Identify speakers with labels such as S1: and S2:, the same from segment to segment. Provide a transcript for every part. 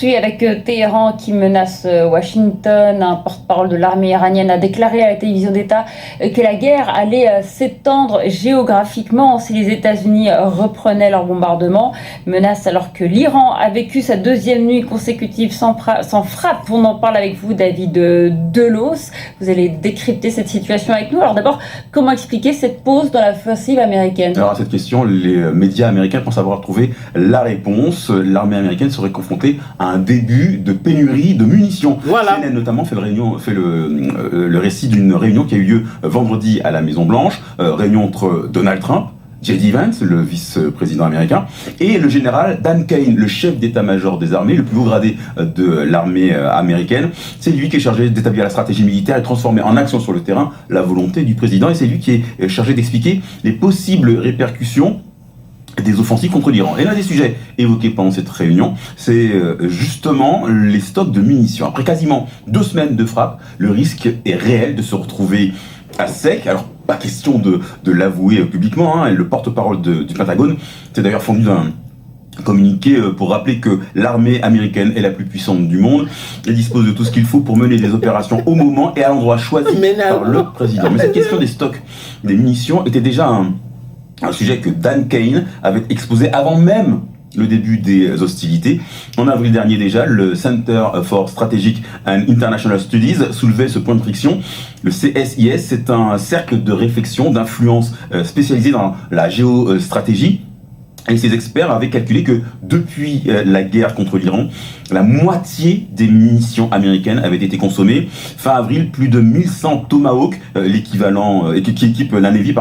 S1: Avec Téhéran qui menace Washington, un porte-parole de l'armée iranienne a déclaré à la télévision d'État que la guerre allait s'étendre géographiquement si les États-Unis reprenaient leur bombardement. Menace alors que l'Iran a vécu sa deuxième nuit consécutive sans frappe. On en parle avec vous, David Delos. Vous allez décrypter cette situation avec nous. Alors d'abord, comment expliquer cette pause dans l'offensive américaine?
S2: Alors à cette question, les médias américains pensent avoir trouvé la réponse. L'armée américaine serait confrontée à un début de pénurie de munitions.
S3: Voilà.
S2: CNN notamment fait le récit d'une réunion qui a eu lieu vendredi à la Maison-Blanche, réunion entre Donald Trump, J.D. Vance, le vice-président américain, et le général Dan Kane, le chef d'état-major des armées, le plus haut gradé de l'armée américaine. C'est lui qui est chargé d'établir la stratégie militaire et de transformer en action sur le terrain la volonté du président, et c'est lui qui est chargé d'expliquer les possibles répercussions des offensives contre l'Iran. Et l'un des sujets évoqués pendant cette réunion, c'est justement les stocks de munitions. Après quasiment 2 semaines de frappe, le risque est réel de se retrouver à sec. Alors, pas question de l'avouer publiquement, hein. Le porte-parole du Pentagone s'est d'ailleurs fondu d'un communiqué pour rappeler que l'armée américaine est la plus puissante du monde et dispose de tout ce qu'il faut pour mener des opérations au moment et à l'endroit choisi par le président. Mais cette question des stocks des munitions était déjà un sujet que Dan Kane avait exposé avant même le début des hostilités. En avril dernier déjà, le Center for Strategic and International Studies soulevait ce point de friction. Le CSIS, c'est un cercle de réflexion, d'influence spécialisé dans la géostratégie. Et ces experts avaient calculé que depuis la guerre contre l'Iran, la moitié des munitions américaines avaient été consommées. Fin avril, plus de 1100 Tomahawk, l'équivalent qui équipe la Navy,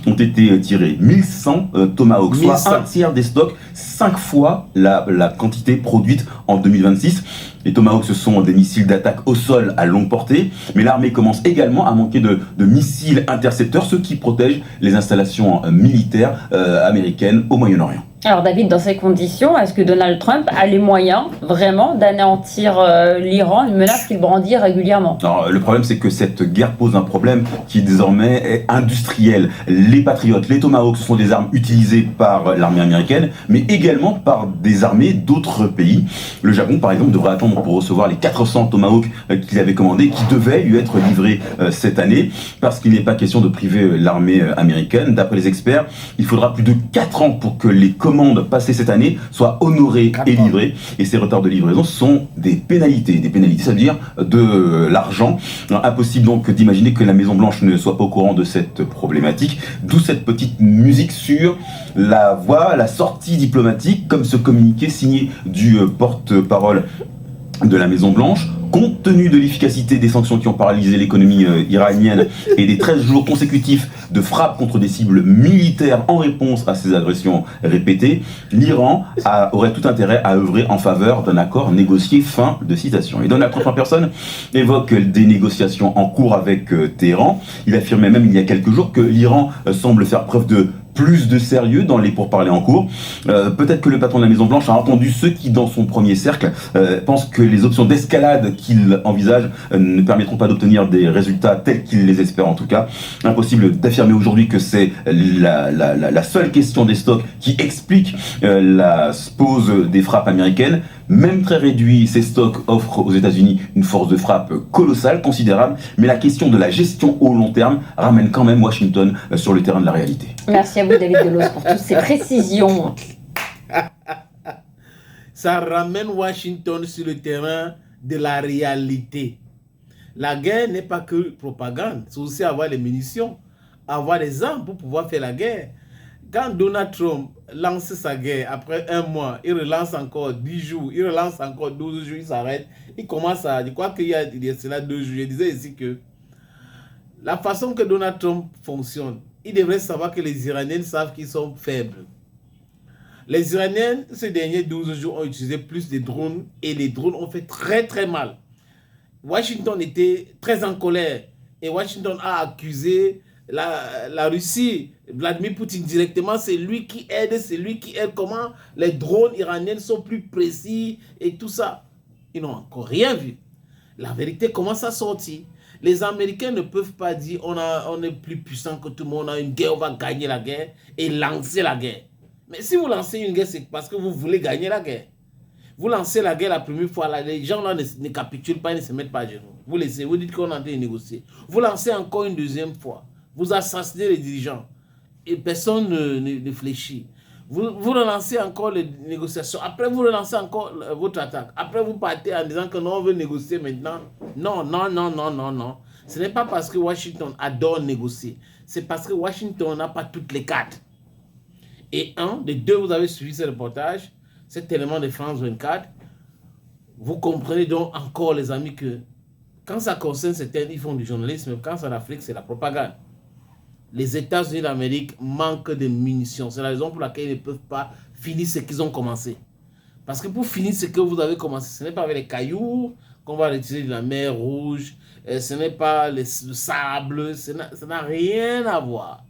S2: ont été tirés. 1100 Tomahawk, soit un tiers des stocks, 5 fois la quantité produite en 2026. Les Tomahawks, ce sont des missiles d'attaque au sol à longue portée, mais l'armée commence également à manquer de missiles intercepteurs, ceux qui protègent les installations militaires américaines au Moyen-Orient.
S1: Alors David, dans ces conditions, est-ce que Donald Trump a les moyens vraiment d'anéantir l'Iran, une menace qu'il brandit régulièrement?
S2: Alors, le problème, c'est que cette guerre pose un problème qui désormais est industriel. Les Patriotes, les Tomahawks, ce sont des armes utilisées par l'armée américaine, mais également par des armées d'autres pays. Le Japon, par exemple, devrait attendre pour recevoir les 400 Tomahawks qu'il avait commandés, qui devaient lui être livrés cette année, parce qu'il n'est pas question de priver l'armée américaine. D'après les experts, il faudra plus de 4 ans pour que les commandes passées cette année soient honorées et livrées. Et ces retards de livraison sont des pénalités. Des pénalités, ça veut dire de l'argent. Impossible donc d'imaginer que la Maison-Blanche ne soit pas au courant de cette problématique. D'où cette petite musique sur la voie, la sortie diplomatique, comme ce communiqué signé du porte-parole de la Maison-Blanche. Compte tenu de l'efficacité des sanctions qui ont paralysé l'économie iranienne et des 13 jours consécutifs de frappes contre des cibles militaires en réponse à ces agressions répétées, l'Iran aurait tout intérêt à œuvrer en faveur d'un accord négocié. Fin de citation. Et Donald Trump en personne évoque des négociations en cours avec Téhéran. Il affirmait même il y a quelques jours que l'Iran semble faire preuve de plus de sérieux dans les pourparlers en cours. Peut-être que le patron de la Maison-Blanche a entendu ceux qui, dans son premier cercle, pensent que les options d'escalade qu'il envisage ne permettront pas d'obtenir des résultats tels qu'il les espère en tout cas. Impossible d'affirmer aujourd'hui que c'est la seule question des stocks qui explique la pause des frappes américaines. Même très réduit, ces stocks offrent aux États-Unis une force de frappe colossale, considérable, mais la question de la gestion au long terme ramène quand même Washington sur le terrain de la réalité.
S1: Merci à vous, David Delos, pour toutes ces précisions.
S3: Ça ramène Washington sur le terrain de la réalité. La guerre n'est pas que propagande, c'est aussi avoir les munitions, avoir les armes pour pouvoir faire la guerre. Quand Donald Trump lance sa guerre, après 1 mois, il relance encore 10 jours, il relance encore 12 jours, il s'arrête. Il commence à... Je crois qu'il y a cela 2 jours. Je disais ici que la façon que Donald Trump fonctionne, il devrait savoir que les Iraniens savent qu'ils sont faibles. Les Iraniens, ces derniers 12 jours, ont utilisé plus de drones et les drones ont fait très très mal. Washington était très en colère et Washington a accusé la Russie, Vladimir Poutine directement, c'est lui qui aide, comment les drones iraniens sont plus précis et tout ça. Ils n'ont encore rien vu. La vérité commence à sortir. Les Américains ne peuvent pas dire on est plus puissant que tout le monde, on a une guerre, on va gagner la guerre et lancer la guerre. Mais si vous lancez une guerre, c'est parce que vous voulez gagner la guerre. Vous lancez la guerre la première fois, là, les gens là ne capitulent pas, ils ne se mettent pas à genoux. Vous laissez, vous dites qu'on est en train de négocier. Vous lancez encore une deuxième fois. Vous assassinez les dirigeants. Et personne ne fléchit. Vous relancez encore les négociations. Après, vous relancez encore votre attaque. Après, vous partez en disant que non, on veut négocier maintenant. Non, non, non, non, non, non. Ce n'est pas parce que Washington adore négocier. C'est parce que Washington n'a pas toutes les cartes. Et des deux, vous avez suivi ce reportage, cet élément de France 24. Vous comprenez donc encore, les amis, que quand ça concerne certains, ils font du journalisme. Quand c'est en Afrique, c'est la propagande. Les États-Unis d'Amérique manquent de munitions. C'est la raison pour laquelle ils ne peuvent pas finir ce qu'ils ont commencé. Parce que pour finir ce que vous avez commencé, ce n'est pas avec les cailloux qu'on va retirer de la mer Rouge, ce n'est pas le sable, ça n'a rien à voir.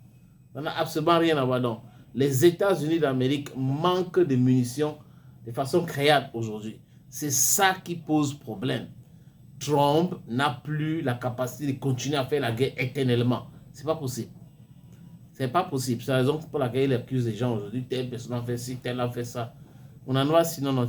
S3: Ça n'a absolument rien à voir. Donc, les États-Unis d'Amérique manquent de munitions de façon créable aujourd'hui. C'est ça qui pose problème. Trump n'a plus la capacité de continuer à faire la guerre éternellement. C'est pas possible. C'est pas possible. C'est la raison pour laquelle il accuse les gens aujourd'hui. Telle personne a fait ci, telle a fait ça. On en voit sinon, non,